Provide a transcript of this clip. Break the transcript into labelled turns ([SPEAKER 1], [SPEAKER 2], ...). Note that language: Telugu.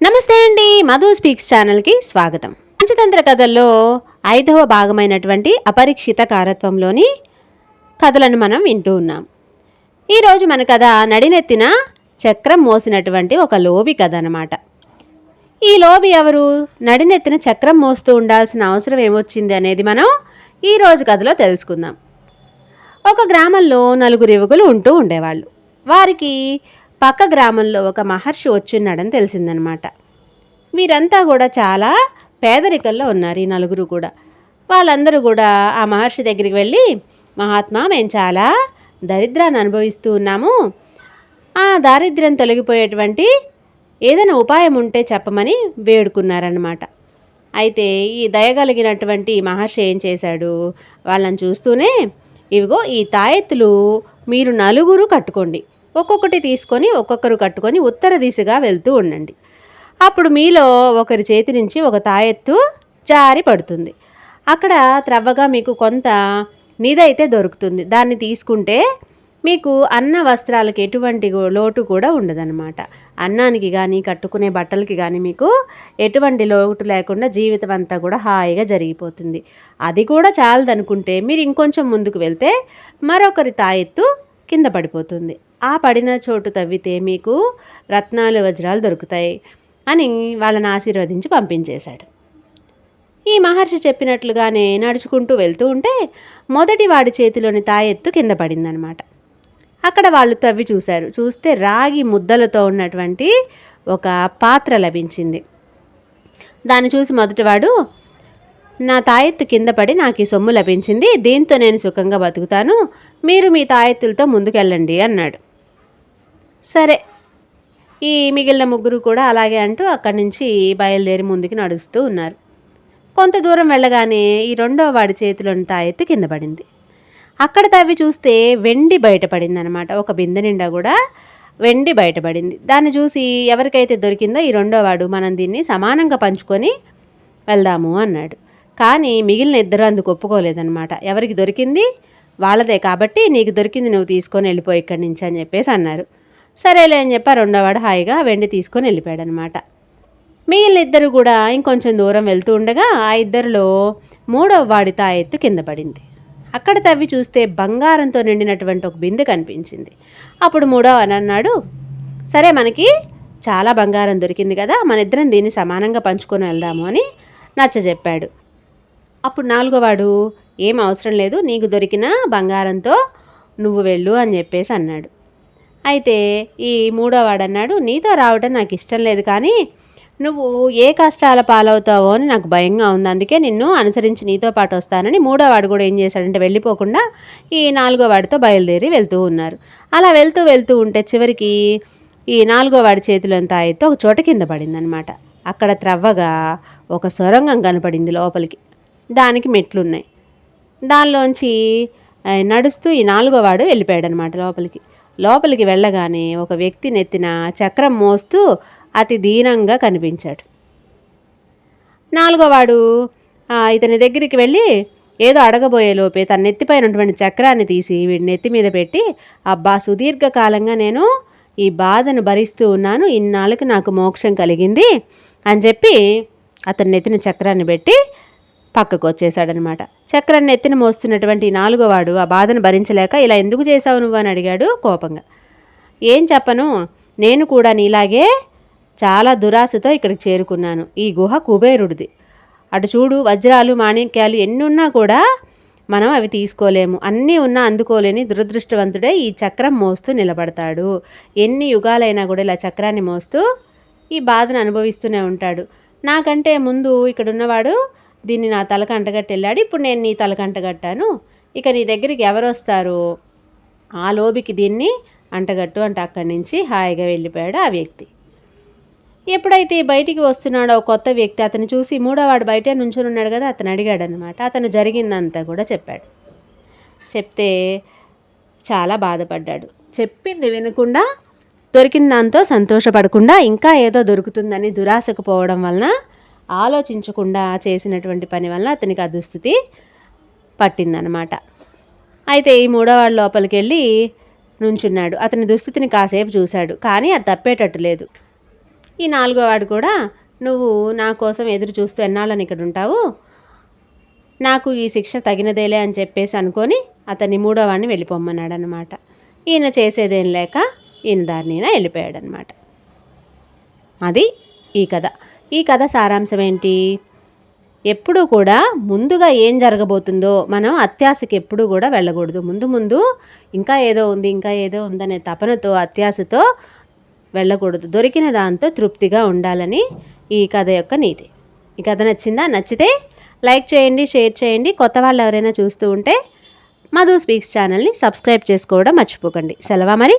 [SPEAKER 1] నమస్తే అండి, మధు స్పీక్స్ ఛానల్కి స్వాగతం. పంచతంత్ర కథల్లో 5వ భాగమైనటువంటి అపరీక్షిత కారత్వంలోని కథలను మనం వింటూ ఉన్నాం. ఈరోజు మన కథ నడినెత్తిన చక్రం మోసినటువంటి ఒక లోబి కథ అన్నమాట. ఈ లోబి ఎవరు, నడినెత్తిన చక్రం మోస్తూ ఉండాల్సిన అవసరం ఏమొచ్చింది అనేది మనం ఈరోజు కథలో తెలుసుకుందాం. ఒక గ్రామంలో 4 యువకులు ఉంటూ ఉండేవాళ్ళు. వారికి పక్క గ్రామంలో ఒక మహర్షి వచ్చున్నాడని తెలిసిందనమాట. వీరంతా కూడా చాలా పేదరికంలో ఉన్నారు, ఈ 4 కూడా. వాళ్ళందరూ కూడా ఆ మహర్షి దగ్గరికి వెళ్ళి, మహాత్మా, మేము చాలా దరిద్రాన్ని అనుభవిస్తూ ఉన్నాము, ఆ దారిద్ర్యం తొలగిపోయేటువంటి ఏదైనా ఉపాయం ఉంటే చెప్పమని వేడుకున్నారన్నమాట. అయితే ఈ దయగలిగినటువంటి మహర్షి ఏం చేశాడు, వాళ్ళని చూస్తూనే, ఇవిగో ఈ తాయెత్తులు మీరు 4 కట్టుకోండి, ఒక్కొక్కటి తీసుకొని ఒక్కొక్కరు కట్టుకొని ఉత్తర దిశగా వెళ్తూ ఉండండి. అప్పుడు మీలో ఒకరి చేతి నుంచి ఒక తాయెత్తు జారి పడుతుంది. అక్కడ త్రవ్వగా మీకు కొంత నిధైతే దొరుకుతుంది. దాన్ని తీసుకుంటే మీకు అన్న వస్త్రాలకు ఎటువంటి లోటు కూడా ఉండదన్నమాట. అన్నానికి కానీ కట్టుకునే బట్టలకి కానీ మీకు ఎటువంటి లోటు లేకుండా జీవితం అంతా కూడా హాయిగా జరిగిపోతుంది. అది కూడా చాలదనుకుంటే మీరు ఇంకొంచెం ముందుకు వెళ్తే మరొకరి తాయెత్తు కింద పడిపోతుంది. ఆ పడిన చోటు తవ్వితే మీకు రత్నాలు వజ్రాలు దొరుకుతాయి అని వాళ్ళని ఆశీర్వదించి పంపించేశాడు. ఈ మహర్షి చెప్పినట్లుగానే నడుచుకుంటూ వెళ్తూ ఉంటే మొదటి వాడి చేతిలోని తాయెత్తు కింద పడిందనమాట. అక్కడ వాళ్ళు తవ్వి చూశారు. చూస్తే రాగి ముద్దలతో ఉన్నటువంటి ఒక పాత్ర లభించింది. దాన్ని చూసి మొదటివాడు, నా తాయెత్తు కింద పడి నాకు ఈ సొమ్ము లభించింది, దీంతో నేను సుఖంగా బతుకుతాను, మీరు మీ తాయెత్తులతో ముందుకెళ్ళండి అన్నాడు. సరే, ఈ మిగిలిన 3 కూడా అలాగే అంటూ అక్కడి నుంచి బయలుదేరి ముందుకు నడుస్తూ ఉన్నారు. కొంత దూరం వెళ్ళగానే ఈ 2వ వాడి చేతిలోని తాయెత్తు కింద పడింది. అక్కడ తవ్వి చూస్తే వెండి బయటపడింది అనమాట. ఒక బిందె నిండా కూడా వెండి బయటపడింది. దాన్ని చూసి ఎవరికైతే దొరికిందో ఈ 2వ వాడు, మనం దీన్ని సమానంగా పంచుకొని వెళ్దాము అన్నాడు. కానీ మిగిలిన 2 అందుకు ఒప్పుకోలేదన్నమాట. ఎవరికి దొరికింది వాళ్ళదే కాబట్టి నీకు దొరికింది నువ్వు తీసుకొని వెళ్ళిపోయి ఇక్కడి నుంచి అని చెప్పేసి అన్నారు. సరేలే అని చెప్పి 2వ వాడు హాయిగా వెండి తీసుకొని వెళ్ళిపోయాడు అనమాట. మిగిలిన 2 కూడా ఇంకొంచెం దూరం వెళ్తూ ఉండగా ఆ 2లో 3వ వాడి తాయెత్తు కింద పడింది. అక్కడ తవ్వి చూస్తే బంగారంతో నిండినటువంటి ఒక బిందె కనిపించింది. అప్పుడు 3వ వాడు అన్నాడు, సరే మనకి చాలా బంగారం దొరికింది కదా, మన ఇద్దరం దీన్ని సమానంగా పంచుకొని వెళ్దాము అని నచ్చజెప్పాడు. అప్పుడు 4వ వాడు, ఏం అవసరం లేదు, నీకు దొరికిన బంగారంతో నువ్వు వెళ్ళు అని చెప్పేసి అన్నాడు. అయితే ఈ 3వ వాడు అన్నాడు, నీతో రావటం నాకు ఇష్టం లేదు, కానీ నువ్వు ఏ కష్టాల పాలవుతావో అని నాకు భయంగా ఉంది, అందుకే నిన్ను అనుసరించి నీతో పాటు వస్తానని 3వ వాడు కూడా ఏం చేశాడంటే వెళ్ళిపోకుండా ఈ 4వ వాడితో బయలుదేరి వెళ్తూ ఉన్నారు. అలా వెళ్తూ ఉంటే చివరికి ఈ 4వ వాడి చేతిలోని తాయెత్తు ఒక చోట కింద పడిందనమాట. అక్కడ త్రవ్వగా ఒక సొరంగం కనపడింది లోపలికి. దానికి మెట్లున్నాయి. దానిలోంచి నడుస్తూ ఈ 4వ వాడు వెళ్ళిపోయాడు అనమాట లోపలికి వెళ్ళగానే ఒక వ్యక్తి నెత్తిన చక్రం మోస్తూ అతి దీనంగా కనిపించాడు. 4వ వాడు ఇతని దగ్గరికి వెళ్ళి ఏదో అడగబోయే లోపే తన నెత్తిపైన ఉన్నటువంటి చక్రాన్ని తీసి వీడి నెత్తి మీద పెట్టి, అబ్బా, సుదీర్ఘకాలంగా నేను ఈ బాధను భరిస్తూ ఉన్నాను, ఇన్నాళ్ళకి నాకు మోక్షం కలిగింది అని చెప్పి అతని నెత్తిన చక్రాన్ని పెట్టి పక్కకు వచ్చేసాడనమాట. చక్రాన్ని ఎత్తిన మోస్తున్నటువంటి 4వ వాడు ఆ బాధను భరించలేక, ఇలా ఎందుకు చేశావు నువ్వు అని అడిగాడు కోపంగా. ఏం చెప్పను, నేను కూడా నీలాగే చాలా దురాశతో ఇక్కడికి చేరుకున్నాను. ఈ గుహ కుబేరుడిది. అటు చూడు, వజ్రాలు మాణిక్యాలు ఎన్నున్నా కూడా మనం అవి తీసుకోలేము, అన్నీ ఉన్నా అందుకోలేని దురదృష్టవంతుడే ఈ చక్రం మోస్తూ నిలబడతాడు. ఎన్ని యుగాలైనా కూడా ఇలా చక్రాన్ని మోస్తూ ఈ బాధను అనుభవిస్తూనే ఉంటాడు. నాకంటే ముందు ఇక్కడున్నవాడు దీన్ని నా తలకు అంటగట్టి వెళ్ళాడు, ఇప్పుడు నేను నీ తలకు అంటగట్టాను, ఇక నీ దగ్గరికి ఎవరు వస్తారో ఆ లోబికి దీన్ని అంటగట్టు అంటే అక్కడి నుంచి హాయిగా వెళ్ళిపోయాడు ఆ వ్యక్తి. ఎప్పుడైతే బయటికి వస్తున్నాడో కొత్త వ్యక్తి, అతను చూసి 3వ వాడు బయటే నుంచుని ఉన్నాడు కదా, అతను అడిగాడు అనమాట. అతను జరిగిందంతా కూడా చెప్పాడు. చెప్తే చాలా బాధపడ్డాడు. చెప్పింది వినకుండా, దొరికిన దాంతో సంతోషపడకుండా ఇంకా ఏదో దొరుకుతుందని దురాశకు పోవడం వలన, ఆలోచించకుండా చేసినటువంటి పని వలన అతనికి ఆ దుస్థితి పట్టిందనమాట. అయితే ఈ 3వ వాడు లోపలికి వెళ్ళి నుంచున్నాడు. అతని దుస్థితిని కాసేపు చూశాడు, కానీ అది తప్పేటట్టు లేదు. ఈ నాలుగో వాడు కూడా నువ్వు నా కోసం ఎదురు చూస్తూ ఎన్నాళ్ళని ఇక్కడ ఉంటావు, నాకు ఈ శిక్ష తగినదేలే అని చెప్పేసి అనుకొని అతన్ని మూడో వాడిని వెళ్ళిపోమ్మన్నాడు అనమాట. ఈయన చేసేదేం లేక ఈయన దారినైనా వెళ్ళిపోయాడనమాట. అది ఈ కథ సారాంశం ఏంటి? ఎప్పుడూ కూడా ముందుగా ఏం జరగబోతుందో మనం అత్యాశకి ఎప్పుడూ కూడా వెళ్ళకూడదు. ముందు ఇంకా ఏదో ఉందనే తపనతో అత్యాశతో వెళ్ళకూడదు. దొరికిన దాంతో తృప్తిగా ఉండాలని ఈ కథ యొక్క నీతి. ఈ కథ నచ్చిందా? నచ్చితే లైక్ చేయండి, షేర్ చేయండి. కొత్త వాళ్ళు ఎవరైనా చూస్తూ ఉంటే మధు స్పీక్స్ ఛానల్ని సబ్స్క్రైబ్ చేసుకోవడం మర్చిపోకండి. సెలవా మరి.